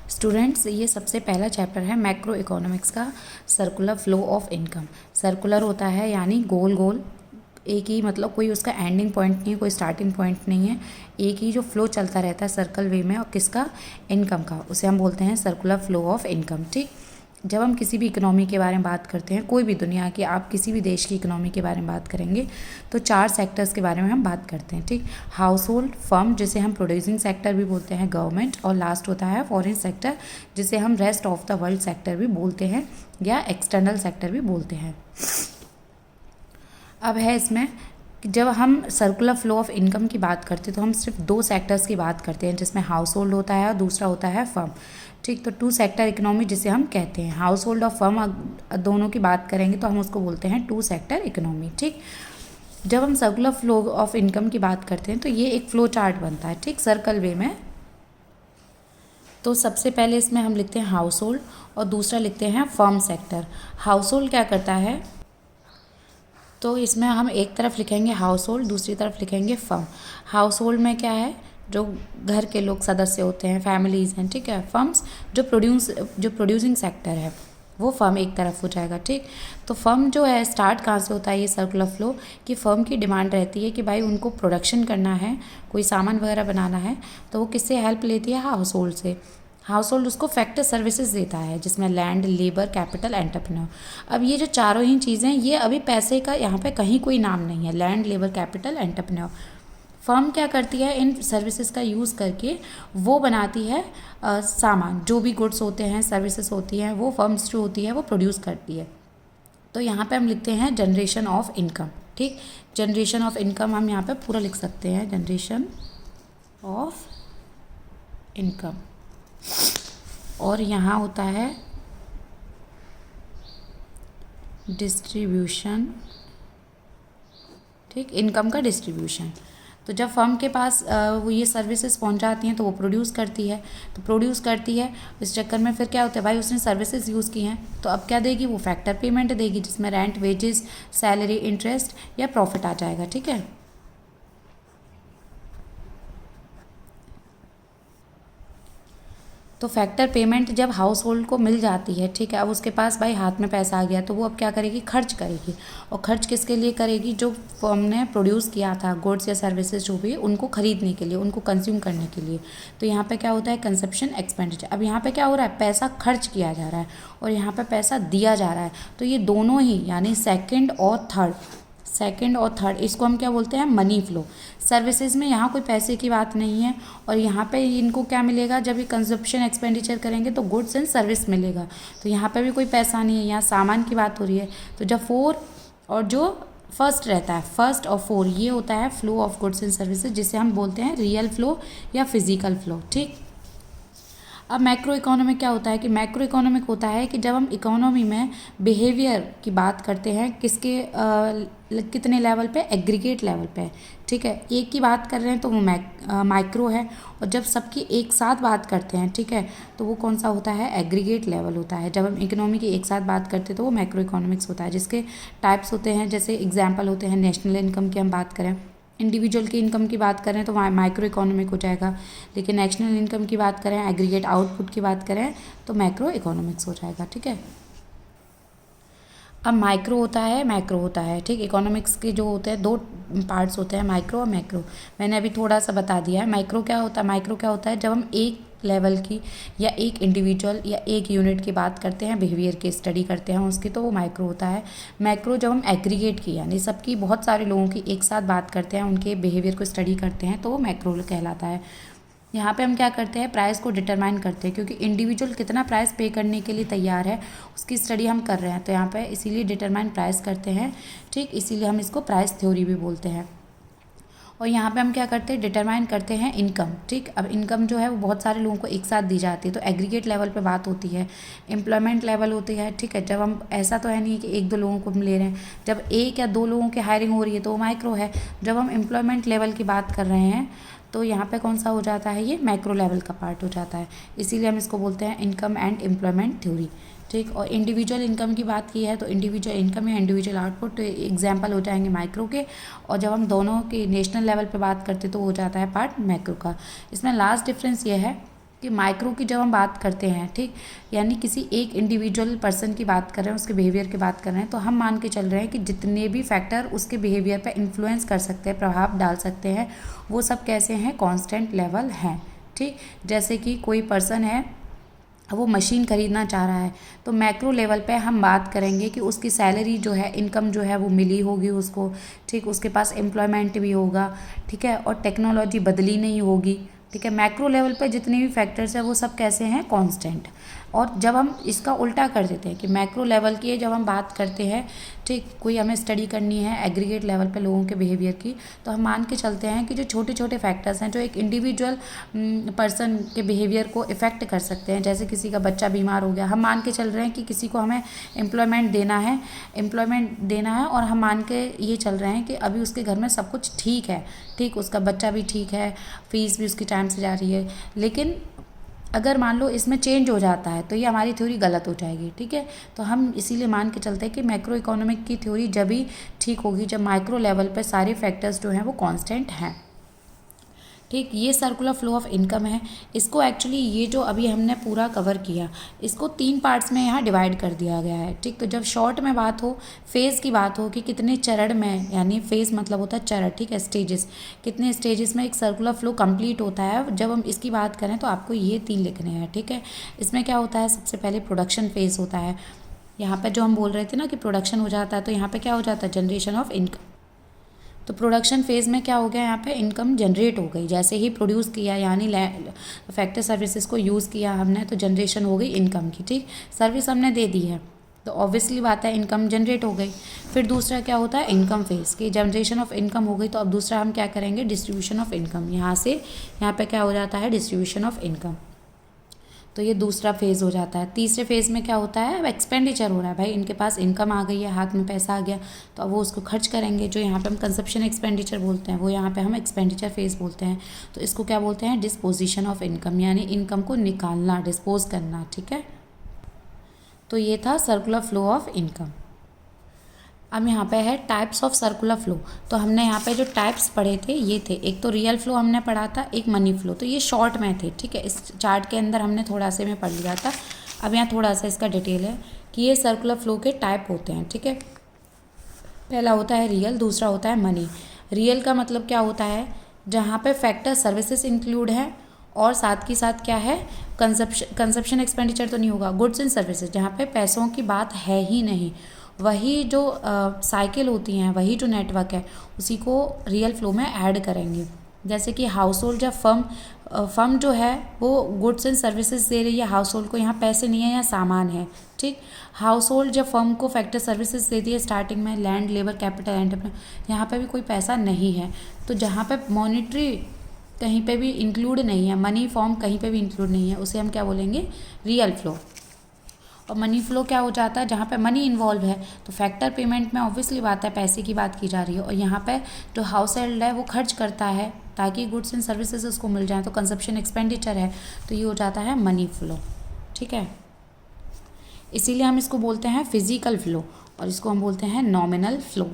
Students, ये सबसे पहला चैप्टर है मैक्रो इकोनॉमिक्स का, circular flow of income. Circular होता है यानी गोल गोल, एक ही मतलब कोई उसका एंडिंग पॉइंट नहीं है, कोई स्टार्टिंग पॉइंट नहीं है, एक ही जो फ्लो चलता रहता है सर्कल वे में, और किसका, इनकम का, उसे हम बोलते हैं सर्कुलर फ्लो ऑफ इनकम। ठीक, जब हम किसी भी इकोनॉमी के बारे में बात करते हैं, कोई भी दुनिया की, आप किसी भी देश की इकोनॉमी के बारे में बात करेंगे तो 4 सेक्टर्स के बारे में हम बात करते हैं। ठीक, हाउस होल्ड, फर्म जिसे हम प्रोड्यूसिंग सेक्टर भी बोलते हैं, गवर्नमेंट, और लास्ट होता है फॉरेन सेक्टर जिसे हम rest of the world sector भी बोलते हैं या एक्सटर्नल सेक्टर भी बोलते हैं। अब है इसमें कि जब हम सर्कुलर फ्लो ऑफ इनकम की बात करते हैं तो हम सिर्फ 2 सेक्टर्स की बात करते हैं, जिसमें हाउस होल्ड होता है और दूसरा होता है फर्म। ठीक, तो 2 सेक्टर इकोनॉमी जिसे हम कहते हैं, हाउस होल्ड और फर्म दोनों की बात करेंगे तो हम उसको बोलते हैं 2 सेक्टर इकोनॉमी। ठीक, जब हम सर्कुलर फ्लो ऑफ इनकम की बात करते हैं तो ये एक फ्लो चार्ट बनता है, ठीक, सर्कल वे में। तो सबसे पहले इसमें हम लिखते हैं हाउस होल्ड और दूसरा लिखते हैं फर्म सेक्टर। हाउस होल्ड क्या करता है, तो इसमें हम एक तरफ लिखेंगे हाउस होल्ड, दूसरी तरफ लिखेंगे फर्म। हाउस होल्ड में क्या है, जो घर के लोग सदस्य होते हैं, फैमिलीज़ हैं, ठीक है। फर्म्स जो प्रोड्यूसिंग सेक्टर है वो फर्म एक तरफ हो जाएगा। ठीक, तो फर्म जो है स्टार्ट कहाँ से होता है ये सर्कुलर फ्लो, कि फर्म की डिमांड रहती है कि भाई उनको प्रोडक्शन करना है, कोई सामान वगैरह बनाना है, तो वो किससे हेल्प लेती है, हाउस होल्ड से। हाउस होल्ड उसको फैक्टर सर्विसेज देता है, जिसमें लैंड, लेबर, कैपिटल, एंटरप्रेन्योर। अब ये जो चारों ही चीज़ें, ये अभी पैसे का यहाँ पे कहीं कोई नाम नहीं है, land, labour, capital, entrepreneur. Firm क्या करती है, इन सर्विसेज का यूज़ करके वो बनाती है सामान, जो भी गुड्स होते हैं, सर्विसेज होती हैं, वो फर्म्स जो होती है वो प्रोड्यूस करती है। तो यहाँ पे हम लिखते हैं जनरेशन ऑफ इनकम। ठीक, जनरेशन ऑफ इनकम हम यहाँ पे पूरा लिख सकते हैं, जनरेशन ऑफ इनकम। और यहाँ होता है डिस्ट्रीब्यूशन, ठीक, इनकम का डिस्ट्रीब्यूशन। तो जब फर्म के पास वो ये सर्विसेज पहुंच जाती हैं तो वो प्रोड्यूस करती है, तो प्रोड्यूस करती है, इस चक्कर में फिर क्या होता है, भाई उसने सर्विसेज यूज़ की हैं तो अब क्या देगी, वो फैक्टर पेमेंट देगी, जिसमें रेंट, वेजेस, सैलरी, इंटरेस्ट या प्रॉफिट आ जाएगा। ठीक है, तो फैक्टर पेमेंट जब हाउस होल्ड को मिल जाती है, ठीक है, अब उसके पास भाई हाथ में पैसा आ गया तो वो अब क्या करेगी, खर्च करेगी। और खर्च किसके लिए करेगी, जो फर्म ने प्रोड्यूस किया था गुड्स या सर्विसेज जो भी, उनको खरीदने के लिए, उनको कंज्यूम करने के लिए। तो यहाँ पे क्या होता है, कंजप्शन एक्सपेंडिचर। अब यहाँ पे क्या हो रहा है, पैसा खर्च किया जा रहा है और यहाँ पे पैसा दिया जा रहा है, तो ये दोनों ही यानी सेकेंड और थर्ड इसको हम क्या बोलते हैं, मनी फ्लो। सर्विसेज में यहाँ कोई पैसे की बात नहीं है, और यहाँ पे इनको क्या मिलेगा, जब ये कंजप्शन एक्सपेंडिचर करेंगे तो गुड्स एंड सर्विस मिलेगा, तो यहाँ पे भी कोई पैसा नहीं है, यहाँ सामान की बात हो रही है। तो जब 4 और जो फर्स्ट रहता है, फर्स्ट और 4, ये होता है flow of goods and services, जिसे हम बोलते हैं रियल फ्लो या फिजिकल फ्लो। ठीक, अब मैक्रो इकोनॉमिक क्या होता है, कि मैक्रो इकोनॉमिक होता है कि जब हम इकोनॉमी में बिहेवियर की बात करते हैं, किसके कितने लेवल पे, एग्रीगेट लेवल पे। ठीक है, एक की बात कर रहे हैं तो वो माइक्रो है, और जब सबकी एक साथ बात करते हैं, ठीक है, तो वो कौन सा होता है, एग्रीगेट लेवल होता है। जब हम इकोनॉमी की एक साथ बात करते हैं तो वो मैक्रो इकोनॉमिक्स होता है, जिसके टाइप्स होते हैं, जैसे एग्जाम्पल होते हैं, नेशनल इनकम की हम बात करें, इंडिविजुअल की इनकम की बात करें तो माइक्रो इकोनॉमिक हो जाएगा, लेकिन नेशनल इनकम की बात करें, एग्रीगेट आउटपुट की बात करें तो मैक्रो इकोनॉमिक्स हो जाएगा। ठीक है, अब माइक्रो होता है, मैक्रो होता है। ठीक, इकोनॉमिक्स के जो होते हैं 2 पार्ट्स होते हैं, माइक्रो और मैक्रो। मैंने अभी थोड़ा सा बता दिया है। माइक्रो क्या होता है, जब हम एक लेवल की या एक इंडिविजुअल या एक यूनिट की बात करते हैं, बिहेवियर की स्टडी करते हैं उसकी, तो वो माइक्रो होता है। मैक्रो जब हम एग्रीगेट की यानी सबकी, बहुत सारे लोगों की एक साथ बात करते हैं, उनके बिहेवियर को स्टडी करते हैं, तो वो मैक्रो कहलाता है। यहाँ पे हम क्या करते हैं, प्राइस को डिटरमाइन करते हैं, क्योंकि इंडिविजुअल कितना प्राइस पे करने के लिए तैयार है उसकी स्टडी हम कर रहे हैं, तो यहाँ पे इसीलिए डिटरमाइन प्राइस करते हैं। ठीक, इसीलिए हम इसको प्राइस थ्योरी भी बोलते हैं। और यहाँ पे हम क्या करते हैं, डिटरमाइन करते हैं इनकम। ठीक, अब इनकम जो है वो बहुत सारे लोगों को एक साथ दी जाती है, तो एग्रीगेट लेवल पे बात होती है, एम्प्लॉयमेंट लेवल होती है। ठीक है, जब हम, ऐसा तो है नहीं कि 1-2 लोगों को हम ले रहे हैं, जब 1 या 2 लोगों की हायरिंग हो रही है तो वो माइक्रो है। जब हम एम्प्लॉयमेंट लेवल की बात कर रहे हैं तो यहाँ पे कौन सा हो जाता है, ये मैक्रो लेवल का पार्ट हो जाता है, इसीलिए हम इसको बोलते हैं इनकम एंड एम्प्लॉयमेंट थ्योरी। ठीक, और इंडिविजुअल इनकम की बात की है तो इंडिविजुअल इनकम या इंडिविजुअल आउटपुट तो एग्जाम्पल हो जाएंगे माइक्रो के, और जब हम दोनों की नेशनल लेवल पे बात करते तो हो जाता है पार्ट मैक्रो का। इसमें लास्ट डिफरेंस ये है कि माइक्रो की जब हम बात करते हैं, ठीक, यानी किसी एक इंडिविजुअल पर्सन की बात कर रहे हैं, उसके बिहेवियर की बात कर रहे हैं, तो हम मान के चल रहे हैं कि जितने भी फैक्टर उसके बिहेवियर पर इन्फ्लुएंस कर सकते हैं, प्रभाव डाल सकते हैं, वो सब कैसे हैं, कांस्टेंट लेवल हैं। ठीक, जैसे कि कोई पर्सन है, वो मशीन खरीदना चाह रहा है, तो मैक्रो लेवल पे हम बात करेंगे कि उसकी सैलरी जो है, इनकम जो है वो मिली होगी उसको, ठीक, उसके पास एम्प्लॉयमेंट भी होगा, ठीक है, और टेक्नोलॉजी बदली नहीं होगी, ठीक है। मैक्रो लेवल पे जितने भी फैक्टर्स हैं वो सब कैसे हैं, कांस्टेंट। और जब हम इसका उल्टा कर देते हैं कि मैक्रो लेवल की जब हम बात करते हैं, ठीक, कोई हमें स्टडी करनी है एग्रीगेट लेवल पे लोगों के बिहेवियर की, तो हम मान के चलते हैं कि जो छोटे छोटे फैक्टर्स हैं जो एक इंडिविजुअल पर्सन के बिहेवियर को इफ़ेक्ट कर सकते हैं, जैसे किसी का बच्चा बीमार हो गया, हम मान के चल रहे हैं कि किसी को हमें एम्प्लॉयमेंट देना है और हम मान के ये चल रहे हैं कि अभी उसके घर में सब कुछ ठीक है, ठीक, उसका बच्चा भी ठीक है, फीस भी उसकी टाइम से जा रही है। लेकिन अगर मान लो इसमें चेंज हो जाता है तो ये हमारी थ्योरी गलत हो जाएगी, ठीक है। तो हम इसीलिए मान के चलते हैं कि मैक्रो इकोनॉमिक की थ्योरी जब ही ठीक होगी जब माइक्रो लेवल पे सारे फैक्टर्स जो हैं वो कांस्टेंट हैं। ठीक, ये सर्कुलर फ्लो ऑफ इनकम है। इसको एक्चुअली ये जो अभी हमने पूरा कवर किया, इसको 3 पार्ट्स में यहाँ डिवाइड कर दिया गया है। ठीक, तो जब शॉर्ट में बात हो, फेज़ की बात हो कि कितने चरण में, यानी फेज़ मतलब होता है चरण, ठीक है, स्टेजेस, कितने स्टेजेस में एक सर्कुलर फ्लो कंप्लीट होता है, जब हम इसकी बात करें तो आपको ये 3 लिखने हैं। ठीक है, इसमें क्या होता है, सबसे पहले प्रोडक्शन फेज़ होता है। यहाँ पर जो हम बोल रहे थे ना कि प्रोडक्शन हो जाता है, तो यहाँ पर क्या हो जाता है, जनरेशन ऑफ इनकम। तो प्रोडक्शन फेज़ में क्या हो गया, यहाँ पे इनकम जनरेट हो गई, जैसे ही प्रोड्यूस किया यानी फैक्टर सर्विसेज को यूज़ किया हमने, तो जनरेशन हो गई इनकम की। ठीक, सर्विस हमने दे दी है तो ऑब्वियसली बात है इनकम जनरेट हो गई। फिर दूसरा क्या होता है, इनकम फेज़ की जनरेशन ऑफ इनकम हो गई, तो अब दूसरा हम क्या करेंगे, डिस्ट्रीब्यूशन ऑफ इनकम। यहाँ से यहाँ पे क्या हो जाता है, डिस्ट्रीब्यूशन ऑफ इनकम, तो ये दूसरा फेज़ हो जाता है। तीसरे फेज़ में क्या होता है, अब एक्सपेंडिचर हो रहा है, भाई इनके पास इनकम आ गई है, हाथ में पैसा आ गया, तो अब वो उसको खर्च करेंगे, जो यहाँ पे हम कंजप्शन एक्सपेंडिचर बोलते हैं, वो यहाँ पे हम एक्सपेंडिचर फेज़ बोलते हैं। तो इसको क्या बोलते हैं, डिस्पोजिशन ऑफ इनकम, यानी इनकम को निकालना, डिस्पोज करना। ठीक है, तो ये था सर्कुलर फ्लो ऑफ इनकम। अब यहाँ पे है टाइप्स ऑफ सर्कुलर फ्लो। तो हमने यहाँ पे जो टाइप्स पढ़े थे ये थे, एक तो रियल फ्लो हमने पढ़ा था, एक मनी फ्लो, तो ये शॉर्ट में थे। ठीक है, इस चार्ट के अंदर हमने थोड़ा से में पढ़ लिया था। अब यहाँ थोड़ा सा इसका डिटेल है कि ये सर्कुलर फ्लो के टाइप होते हैं। ठीक है, पहला होता है रियल, दूसरा होता है मनी। रियल का मतलब क्या होता है, जहाँ पे फैक्टर सर्विसेज इंक्लूड है और साथ के साथ क्या है, कंजप्शन एक्सपेंडिचर तो नहीं होगा, गुड्स एंड सर्विसेज, जहाँ पे पैसों की बात है ही नहीं, वही जो साइकिल होती हैं, वही जो नेटवर्क है, उसी को रियल फ्लो में ऐड करेंगे। जैसे कि हाउस होल्ड या फर्म जो है वो गुड्स एंड सर्विसेज दे रही है हाउस होल्ड को, यहाँ पैसे नहीं है, यहाँ सामान है। ठीक, हाउस होल्ड जब फर्म को फैक्टर सर्विसेज देती है स्टार्टिंग में, लैंड, लेबर, कैपिटल, एंटरप्रेन्योर, यहाँ पे भी कोई पैसा नहीं है, तो जहाँ पे मॉनिटरी कहीं पे भी इंक्लूड नहीं है, मनी फॉर्म कहीं पे भी इंक्लूड नहीं है, उसे हम क्या बोलेंगे, रियल फ्लो। और मनी फ्लो क्या हो जाता है, जहाँ पे मनी इन्वॉल्व है, तो फैक्टर पेमेंट में ऑब्वियसली बात है, पैसे की बात की जा रही है, और यहाँ पे जो हाउस होल्ड है वो खर्च करता है ताकि गुड्स एंड सर्विसेज उसको मिल जाए, तो कंजप्शन एक्सपेंडिचर है, तो ये हो जाता है मनी फ्लो। ठीक है, इसीलिए हम इसको बोलते हैं फिजिकल फ्लो और इसको हम बोलते हैं नॉमिनल फ्लो।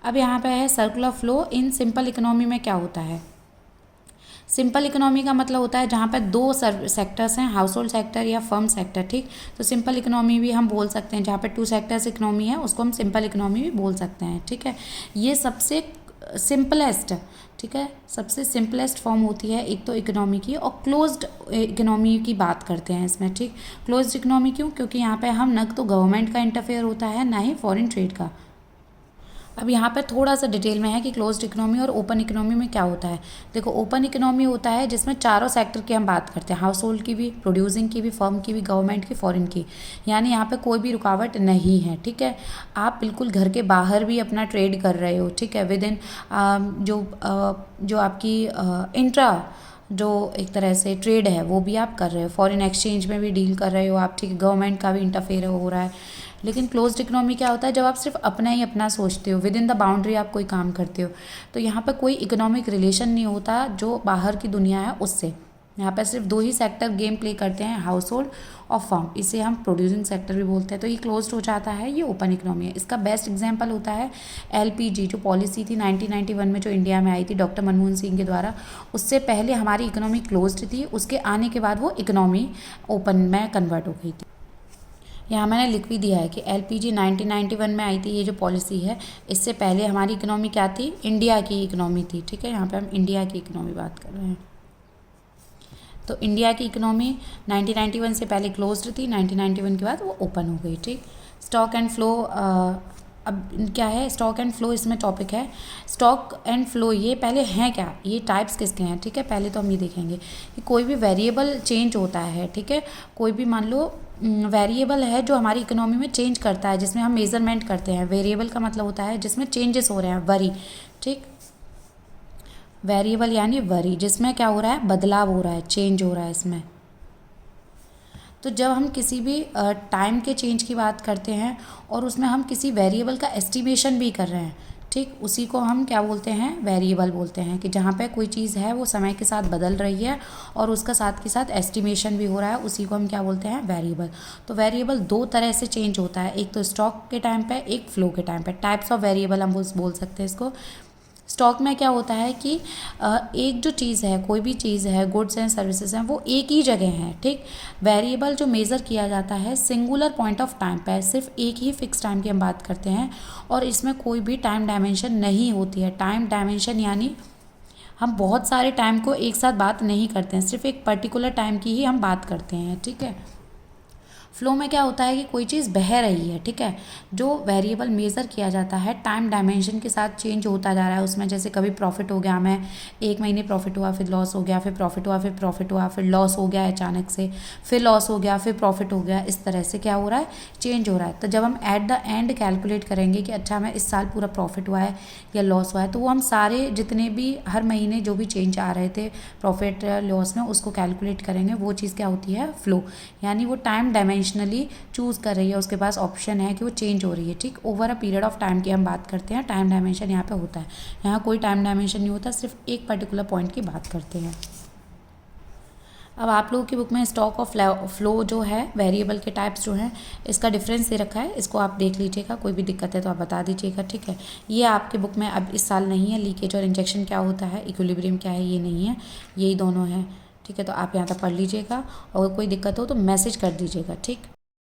अब यहाँ पे है circular flow in simple economy में क्या होता है। सिंपल इकोनॉमी का मतलब होता है जहाँ पर 2 सेक्टर्स हैं, हाउस होल्ड सेक्टर या फर्म सेक्टर। ठीक, तो सिंपल इकोनॉमी भी हम बोल सकते हैं, जहाँ पर 2 सेक्टर्स इकोनॉमी है उसको हम सिंपल इकोनॉमी भी बोल सकते हैं। ठीक है, ये सबसे सिंपलेस्ट, ठीक है, सबसे सिंपलेस्ट फॉर्म होती है एक तो इकोनॉमी की, और क्लोज्ड इकोनॉमी की बात करते हैं इसमें। ठीक, क्लोज्ड इकोनॉमी क्यों, क्योंकि यहाँ पे हम न तो गवर्नमेंट का इंटरफेयर होता है ना ही फॉरेन ट्रेड का। अब यहाँ पर थोड़ा सा डिटेल में है कि क्लोज्ड इकोनॉमी और ओपन इकोनॉमी में क्या होता है। देखो, ओपन इकोनॉमी होता है जिसमें चारों सेक्टर की हम बात करते हैं, हाउस होल्ड की भी, प्रोड्यूसिंग की भी, फर्म की भी, गवर्नमेंट की, फॉरेन की, यानी यहाँ पे कोई भी रुकावट नहीं है। ठीक है, आप बिल्कुल घर के बाहर भी अपना ट्रेड कर रहे हो। ठीक है, विद इन जो आपकी इंट्रा जो एक तरह से ट्रेड है वो भी आप कर रहे हो, फॉरेन एक्सचेंज में भी डील कर रहे हो आप। ठीक है, गवर्नमेंट का भी इंटरफेयर हो रहा है। लेकिन क्लोज्ड इकोनॉमी क्या होता है, जब आप सिर्फ अपना ही अपना सोचते हो, विद इन द बाउंड्री आप कोई काम करते हो, तो यहाँ पर कोई इकोनॉमिक रिलेशन नहीं होता जो बाहर की दुनिया है उससे। यहाँ पर सिर्फ दो ही सेक्टर गेम प्ले करते हैं, हाउस होल्ड और फर्म। इसे हम प्रोड्यूसिंग सेक्टर भी बोलते हैं। तो ये क्लोज्ड हो जाता है, ये ओपन इकोनॉमी है। इसका बेस्ट एग्जांपल होता है एलपीजी, जो पॉलिसी थी 1991 में जो इंडिया में आई थी डॉक्टर मनमोहन सिंह के द्वारा। उससे पहले हमारी इकोनॉमी क्लोज्ड थी, उसके आने के बाद वो इकोनॉमी ओपन में कन्वर्ट हो गई थी। यहाँ मैंने लिख भी दिया है कि एलपीजी 1991 में आई थी, ये जो पॉलिसी है। इससे पहले हमारी इकोनॉमी क्या थी, इंडिया की इकोनॉमी थी। ठीक है, यहाँ पे हम इंडिया की इकोनॉमी बात कर रहे हैं। तो इंडिया की इकोनॉमी 1991 से पहले क्लोज्ड थी, 1991 के बाद वो ओपन हो गई। ठीक, स्टॉक एंड फ्लो, अब क्या है, स्टॉक एंड फ्लो इसमें टॉपिक है। स्टॉक एंड फ्लो ये पहले हैं क्या, ये टाइप्स किसके हैं। ठीक है, पहले तो हम ये देखेंगे कि कोई भी वेरिएबल चेंज होता है। ठीक है, कोई भी मान लो वेरिएबल है जो हमारी इकोनॉमी में चेंज करता है, जिसमें हम मेजरमेंट करते हैं। वेरिएबल का मतलब होता है जिसमें चेंजेस हो रहे हैं, वरी। ठीक, वेरिएबल यानी वरी, जिसमें क्या हो रहा है, बदलाव हो रहा है, चेंज हो रहा है इसमें। तो जब हम किसी भी टाइम के चेंज की बात करते हैं और उसमें हम किसी वेरिएबल का एस्टिमेशन भी कर रहे हैं, ठीक, उसी को हम क्या बोलते हैं, वेरिएबल बोलते हैं। कि जहाँ पे कोई चीज़ है वो समय के साथ बदल रही है और उसका साथ के साथ एस्टिमेशन भी हो रहा है, उसी को हम क्या बोलते हैं, वेरिएबल। तो वेरिएबल दो तरह से चेंज होता है, एक तो स्टॉक के टाइम पे, एक फ्लो के टाइम पे। टाइप्स ऑफ वेरिएबल हम बोल सकते हैं इसको। स्टॉक में क्या होता है कि एक जो चीज़ है, कोई भी चीज़ है, गुड्स एंड सर्विसेज हैं, वो एक ही जगह हैं। ठीक, वेरिएबल जो मेज़र किया जाता है सिंगुलर पॉइंट ऑफ टाइम पे, सिर्फ एक ही फिक्स टाइम की हम बात करते हैं और इसमें कोई भी टाइम डायमेंशन नहीं होती है। टाइम डायमेंशन यानी हम बहुत सारे टाइम को एक साथ बात नहीं करते हैं, सिर्फ एक पर्टिकुलर टाइम की ही हम बात करते हैं। ठीक है, फ्लो में क्या होता है कि कोई चीज़ बह रही है। ठीक है, जो वेरिएबल मेज़र किया जाता है टाइम डायमेंशन के साथ चेंज होता जा रहा है उसमें। जैसे कभी प्रॉफिट हो गया, हमें एक महीने प्रॉफिट हुआ, फिर लॉस हो गया, फिर प्रॉफिट हुआ, फिर प्रॉफिट हुआ, फिर लॉस हो गया अचानक से, फिर लॉस हो गया, फिर प्रॉफिट हो गया। इस तरह से क्या हो रहा है, चेंज हो रहा है। तो जब हम एट द एंड कैलकुलेट करेंगे कि अच्छा हमें इस साल पूरा प्रॉफिट हुआ है या लॉस हुआ है, तो वो हम सारे जितने भी हर महीने जो भी चेंज आ रहे थे प्रॉफिट लॉस में, उसको कैलकुलेट करेंगे। वो चीज़ क्या होती है, फ्लो। यानी वो टाइम डायमेंशनली चूज़ कर रही है, उसके पास ऑप्शन है कि वो चेंज हो रही है। ठीक, over a period of time की हम बात करते हैं, टाइम डायमेंशन यहाँ पे होता है। यहाँ कोई टाइम डायमेंशन नहीं होता, सिर्फ एक पर्टिकुलर पॉइंट की बात करते हैं। अब आप लोगों की बुक में स्टॉक और फ्लो जो है, वेरिएबल के टाइप्स जो हैं, इसका डिफरेंस दे रखा है, इसको आप देख लीजिएगा। कोई भी दिक्कत है तो आप बता दीजिएगा। ठीक है, ये आपके बुक में अब इस साल नहीं है। लीकेज और इंजेक्शन क्या होता है, इक्विलिब्रियम क्या है, ये नहीं है, यही दोनों हैं। ठीक है, तो आप यहाँ तक पढ़ लीजिएगा और कोई दिक्कत हो तो मैसेज कर दीजिएगा। ठीक।